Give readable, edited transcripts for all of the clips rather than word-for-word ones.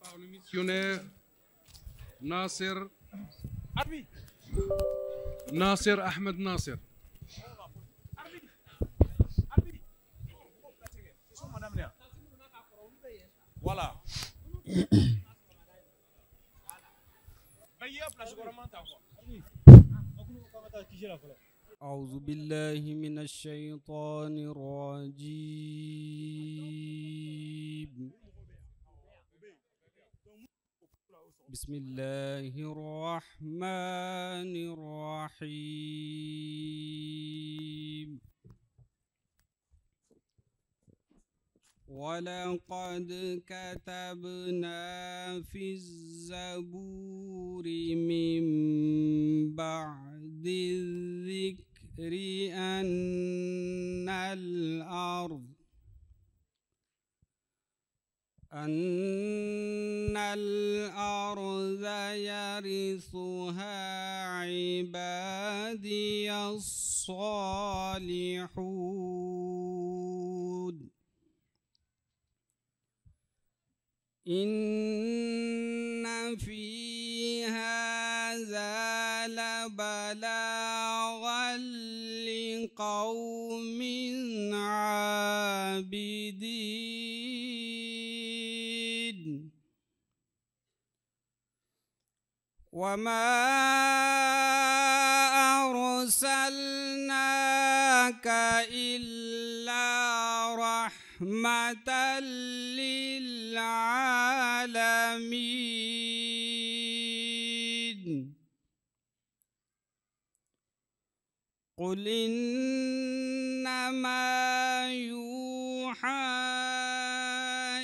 Par le missionnaire Nasser Ahmed Nasser. Voilà. أعوذ بالله من الشيطان الرجيم. بسم الله الرحمن الرحيم. ولقد كتبنا في الزبور من بعد الذكر أن الأرض يرثها عبادي الصالحون. إن في هذا لبلاغا لقوم عابدين. وما أرسلناك إلا رحمة للعالمين. قل إنما يوحى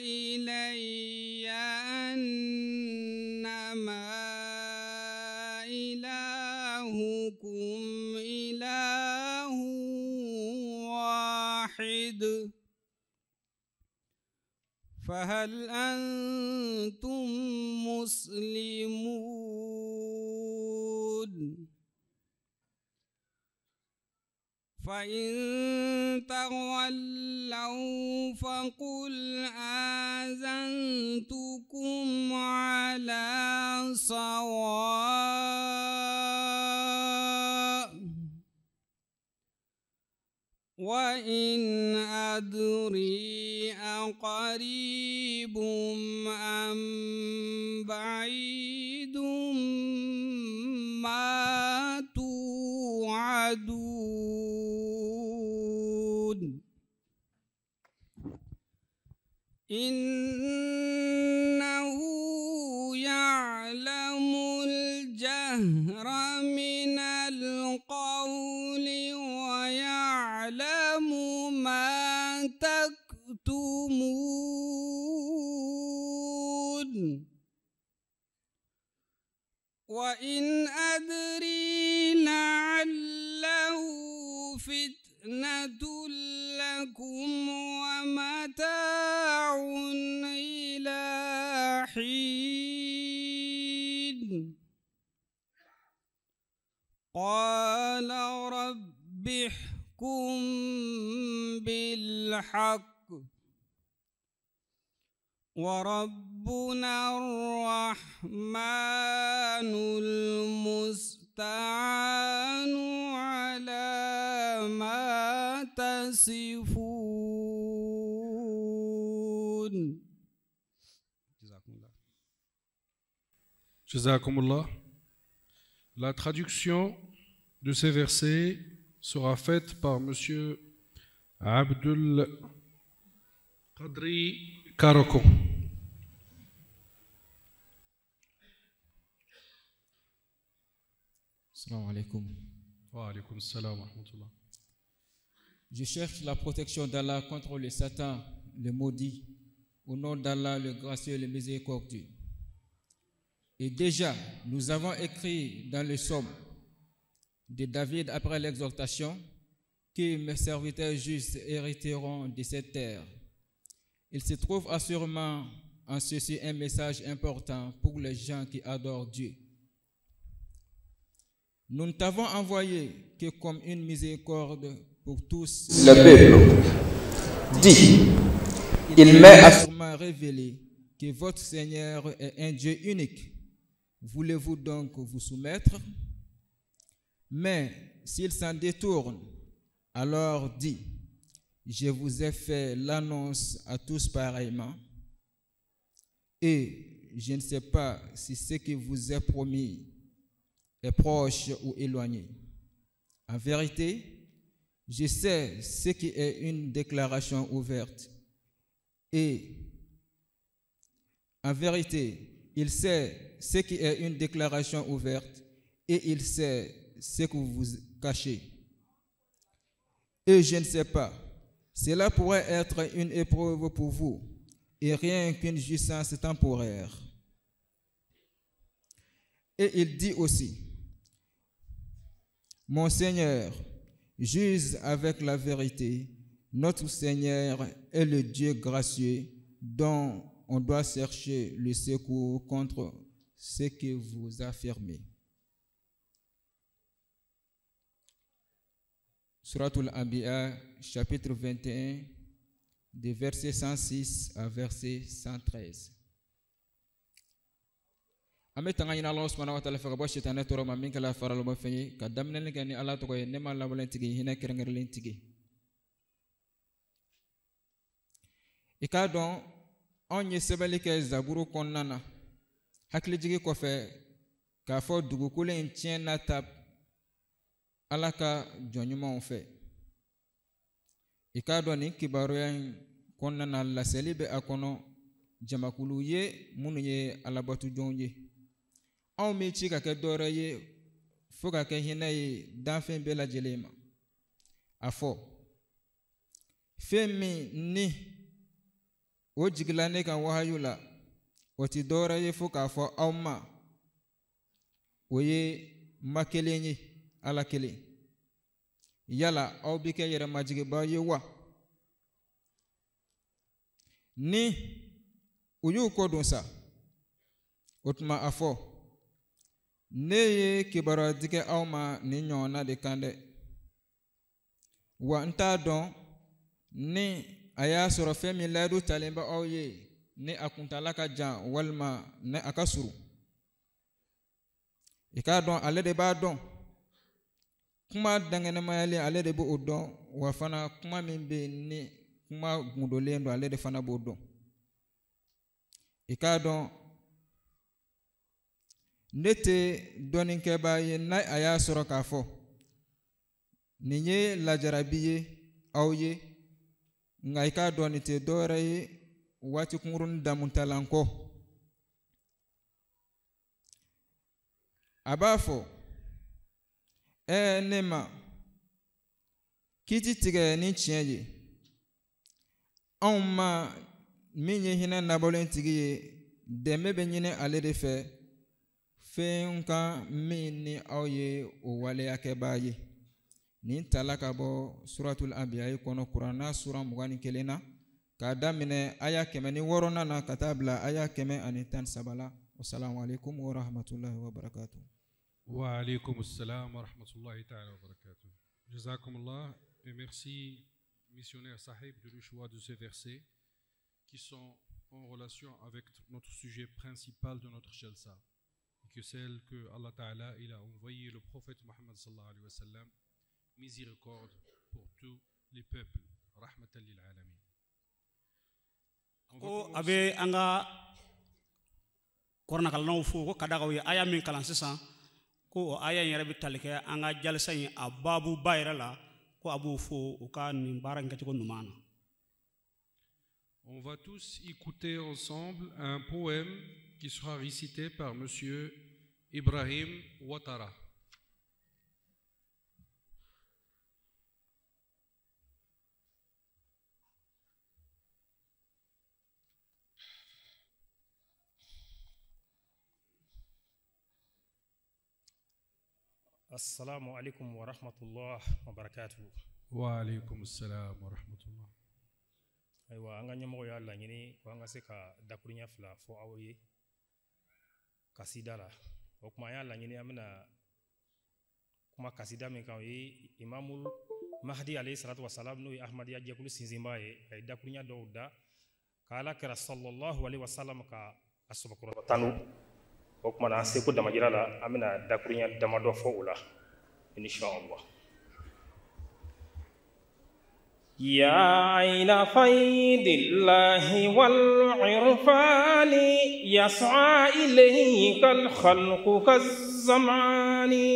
إلي أنما إلهكم إله واحد فهل أنتم مسلمون؟ فإن تولوا فقل آذنتكم على سواء وإن أدري أقريب أم بعيد ما توعدون. إنه يعلم الجهر من القول ويعلم ما تكتمون. وإن أدري لعله فتنة لكم ومتاع إلى حين. قال رب احكم بالحق وربنا الرحمن المستعان على ما تصفون. Jazakumullah. La traduction de ces versets sera faite par Monsieur Abdul Qadri Karoko. Assalamu alaikum. Wa alaykum assalam wa rahmatullah. Je cherche la protection d'Allah contre le Satan, le maudit, au nom d'Allah, le gracieux et le miséricordieux. Et déjà, nous avons écrit dans le psaume de David après l'exhortation que mes serviteurs justes hériteront de cette terre. Il se trouve assurément en ceci un message important pour les gens qui adorent Dieu. Nous ne t'avons envoyé que comme une miséricorde pour tous. Le peuple, dit, il m'est assurément révélé que votre Seigneur est un Dieu unique. Voulez-vous donc vous soumettre? Mais s'il s'en détourne, alors dit, je vous ai fait l'annonce à tous pareillement, et je ne sais pas si ce qui vous est promis est proche ou éloigné. En vérité, je sais ce qui est une déclaration ouverte, et en vérité, il sait ce qui est une déclaration ouverte, et il sait ce que vous cachez. Et je ne sais pas, cela pourrait être une épreuve pour vous, et rien qu'une jouissance temporaire. Et il dit aussi, mon Seigneur, juge avec la vérité, notre Seigneur est le Dieu gracieux dont on doit chercher le secours contre ce que vous affirmez. Suratul Anbiya, chapitre 21, des versets 106 à verset 113. Ame tanga ina Allah subhanahu wa ta'ala fa bo shaytan toro ma min kala faral mo feñi ka damnen gani Allah to ko ne ma la bolen tigi hina kerengar len tigi e ka don on ye sebali ke zaburu konnana hakli jigi ko fe ka fo dugu kulen tien na tab alaka jonyuma on fe e ka don ni kibaru yan konnana la selibe akono jamakulu ye munu ye alabatu jonje aw mi ci ka kɛ dɔɔrɛ ye fo ka kɛ hinɛ ye danfɛn bɛɛ lajɛlen ma a fɔ fɛn min ni o jigila ne ka wahayu la o ti dɔɔrɛ ye fo k'a fɔ aw ma o ye ma kelen ye ala kelen yala aw bi kɛ yɛrɛmajigibaa ye wa ni u y'u kɔdon sa o tuma a fɔ ne ye kibaruya di kɛ aw ma ni ɲɔgɔnna de kan dɛ wa n t'a dɔn ni a y'a sɔrɔ fɛn min layidu talen bɛ aw ye ni a kuntala ka jan walima ni a ka surun i k'a dɔn ale de b'a dɔn kuma dangɛnɛmayalen ale de b'o dɔn wa fana kuma min bɛ yen ni kuma gundolen don ale de fana b'o dɔn i k'a dɔn ne tɛ dɔnnikɛbaa ye n'a a y'a sɔrɔ k'a fɔ nin ye lajarabi ye aw ye nka i k'a dɔn nin tɛ dɔwɛrɛ ye waati kunkurunin damuntalan kɔ a b'a fɔ ne ma kiti tigɛ ni tiɲɛ ye anw ma min ye hinɛ nabɔlen tigi ye dɛmɛ bɛ ɲini ale de fɛ fɛn kan min ni aw ye o waleyakɛbaa ye nin tala ka bɔ suratul anbiya kɔnɔ kuranna sura 21 na k'a daminɛ aya 106 na ka taa bila aya 113 la. Wassalamu alaikum wa rahmatullahi wa barakatuh. Wa alaikum assalam wa rahmatullahi ta'ala wa barakatuh. Jazakumullah et merci missionnaire Sahib de le choix de ces versets qui sont en relation avec notre sujet principal de notre jalsa. Que celle que Allah Ta'ala il a envoyé le prophète Muhammad sallallahu alayhi wa sallam, miséricorde pour tous les peuples, rahmatan lil alamin. Ko abe anga korna kalno fu ko kada ko aya min kalan sisan ko aya yere bi talike anga jalsa yi ababu bayra la ko abu fu o ka ni baranga ko numana. On va tous écouter ensemble un poème qui sera récité par Monsieur Ibrahim Ouattara. Assalamu alaikum wa rahmatullah wa barakatuh. Wa alaikum assalam wa rahmatullah. Aywa anga nyamo ya Allah nyini ko anga se ka dakunya fla fo awoye kasida la o kuma ya Allah nyini amina kuma kasida min kan yi imamul mahdi alayhi salatu wasalam no ahmadiya jekulu sinzimba ye ay dakunya dawda kala kira sallallahu alaihi wasallam ka asubakura tanu o kuma na se ko dama jirala amina dakunya dama do fo ula inshallah ya aina faidillahi wal irfani yas'a ilayka al khalqu kaz zamani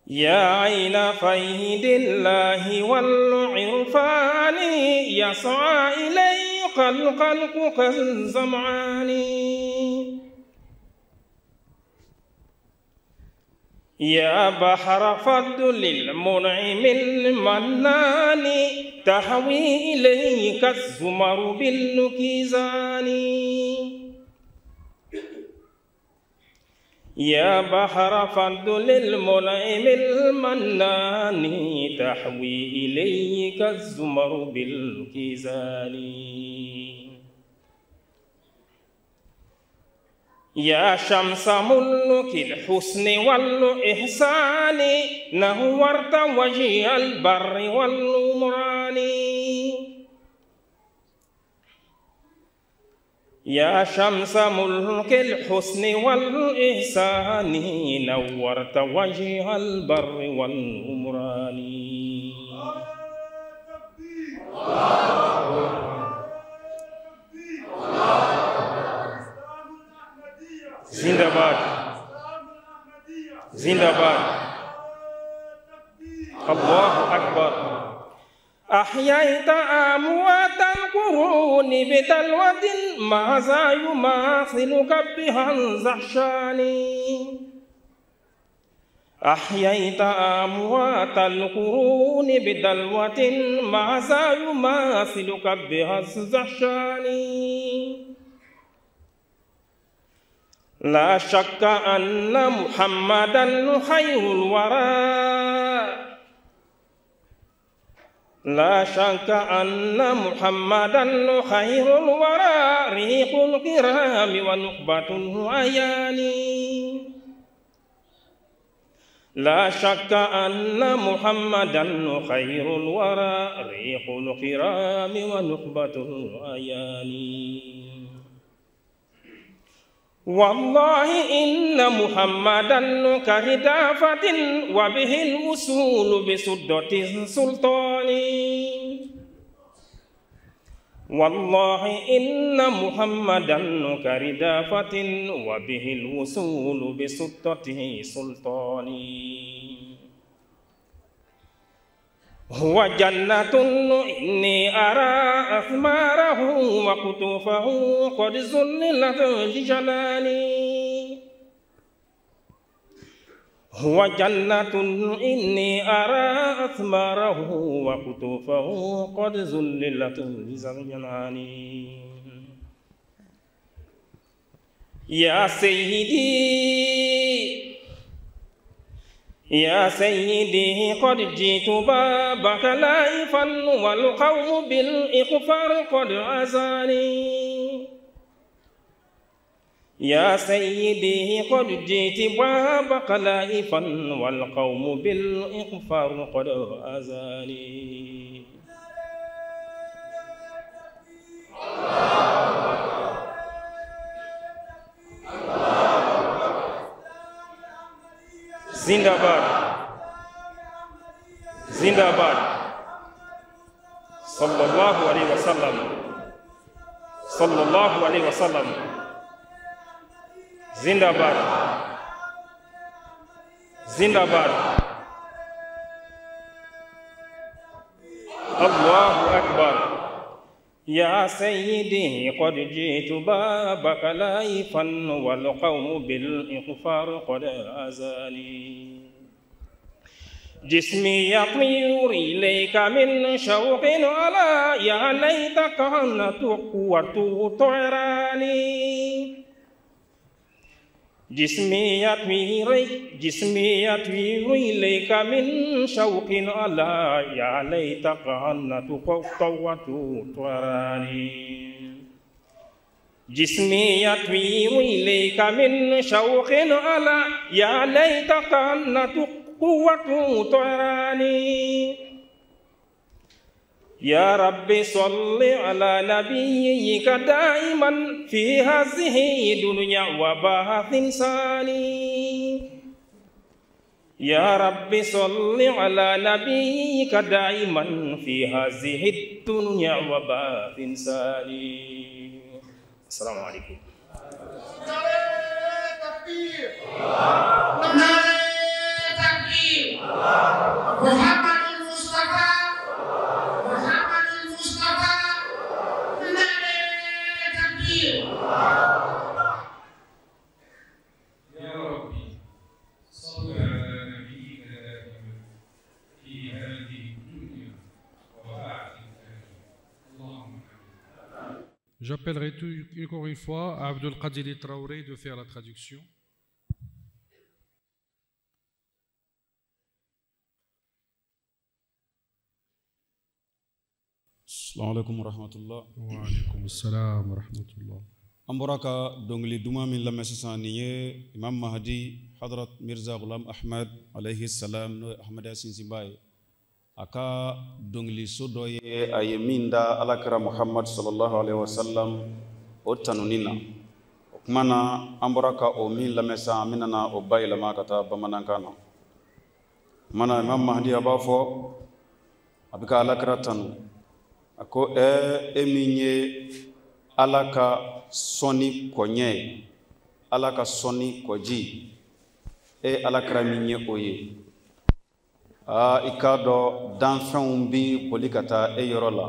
يا عين فيد الله والعرفان يسعى إليك الخلق كالزمعان يا بحر فضل المنعم المنان تحوي إليك الزمر بالكيزان يا بحر فضل المنعم المنان تحوي إليك الزمر بالكيزان يا شمس ملك الحسن والإحسان نورت وجه البر والنوران يا شمس ملك الحسن والإحسان نورت وجه البر والنوران زندباد زندباد الله أكبر أحييت أموات القرون بدلوة ماذا يماثلك بها الزحشان أحييت أموات القرون بدلوة ماذا يماثلك بها الزحشان لا شك أن محمدا خير الورى لا شك أن محمدا خير الورى ريق الكرام ونخبة الأيان لا شك أن محمدا خير الورى ريق الكرام ونخبة الأيان والله إن محمدا كهدافة وبه الوصول بسدة السلطان والله إن محمدا كردافة وبه الوصول بسدة سلطان هو جنة إني أرى أثماره وقطوفه قد ذللت لجلالي هو جنة إني أرى أثماره وقطوفه قد ذللت لجلالي يا سيدي يا سيدي قد جئت بابك لائفا والقوم بالإغفار قد أزاني يا سيدي قد جئت بابك لائفا والقوم بالإغفار قد أزاني زندباد زندباد صلى الله عليه وسلم صلى الله عليه وسلم زندباد زندباد الله أكبر يا سيدي قد جئت بابك لائفا والقوم بالإغفار قد أزاني جسمي يطير إليك من شوق على يا ليتك أن قوة طيراني جسمي يطير إليك من شوق على يا ليتك أن قوة طيراني جسمي يطوي إليك من شوق على يا ليت كانت قوة طيراني يا ربي صل على نبيك دائما في هذه الدنيا وبعث إنساني يا ربي صل على نبيك دائما في هذه الدنيا وبعث إنساني. السلام عليكم. محمد المصطفى محمد المصطفى تكبير. يا ربي صل على نبيك دائما في هذه الدنيا وبعد اللهم آمين. J'appellerai encore une fois Abdul Qadir Traoré de faire la traduction. Assalamu alaikum wa rahmatullah. Wa alaikum assalam wa rahmatullah. Amboraka dongli duma min lamasisan niye Imam Mahdi Hadrat Mirza Ghulam Ahmad alayhi salam no Ahmad Yasin Simbaye aka dongli sodoye ayeminda alakira Muhammad sallallahu alaihi wasallam otanunina kumana amboraka o min lamesa minana o bayla makata bamanankana mana Imam Mahdi abafo abika alakira tanu ako eminye alaka soni konye alaka soni koji alakra minye oye ikado danfɛnw bi boli ka taa yɔrɔ la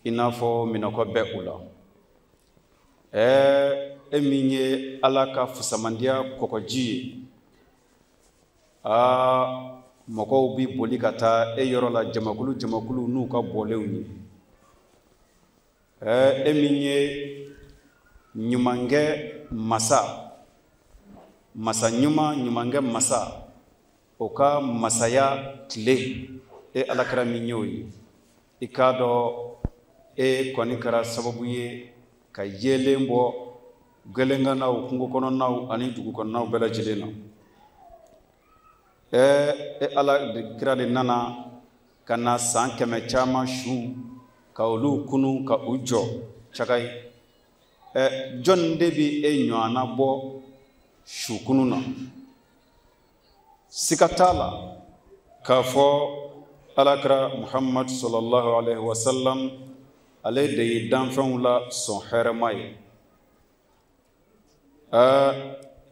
i n'a fɔ minɛkɔ bɛ u la min ye ala ka fusamandiya kɔkɔji ye mɔgɔw bi boli ka taa yɔrɔ la jamakulu n'u ka bɔlenw ye min ye ɲumankɛ masa ɲumankɛ masa o ka masaya tile alakira min y'o ye i k'a dɔn kɔni kɛra sababu ye ka yelen bɔ gɛlɛnkanaw kungo kɔnɔnaw ani dugu kɔnɔnaw bɛɛ lajɛlen na ala kira de nana ka na san kɛmɛ caman su ka olu kunu ka u jɔ cagayi jɔn de bi ɲɔgɔnna bɔ su kunu na siga t'a la k'a fɔ alakira Muhammad sallallahu alaihi wasallam ale de ye danfɛnw la sɔn hɛrɛma ye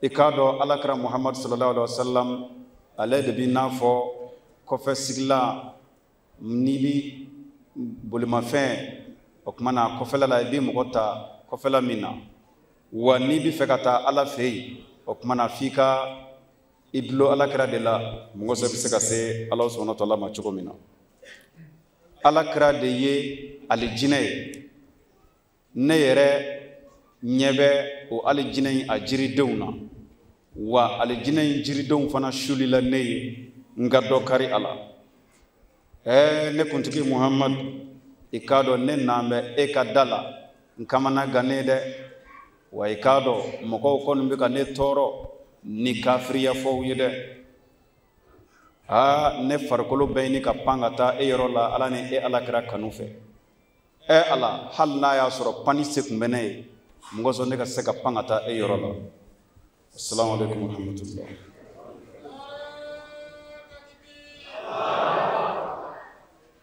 i k'a dɔn alakira Muhammad sallallahu alaihi wasallam ale de bi n'a fɔ kɔfɛ sigila n'i bi bolimafɛn o kuma na kɔfɛla la i bi mɔgɔ ta kɔfɛla min na wa n'i bi fɛ ka taa ala fɛ yen o kuma na f'i ka i dulon alakira de la mɔgɔ sɛ bɛ se ka se ala subhanahu wa ta'ala ma cogo min na alakira de ye alijinɛ ye ne yɛrɛ ɲɛ bɛ o alijinɛ in a jiridenw na wa alijinɛ in jiridenw fana sulila ne ye n ka dɔ kari a la ne kuntigi Muhammad i k'a dɔn ne nan bɛ e ka da la n kamana gan ne dɛ wa i k'a dɔn mɔgɔw kɔni bɛ ka ne tɔɔrɔ ni kafiriya fɔw ye dɛ ne farikolo bɛɛ ni ka pan ka taa yɔrɔ la ala ni alakira kanu fɛ ala hali n'a y'a sɔrɔ pani se kun bɛ ne ye mɔgɔ sɔn ne ka se ka pan ka taa yɔrɔ la assalamu alaikum wa rahmatullah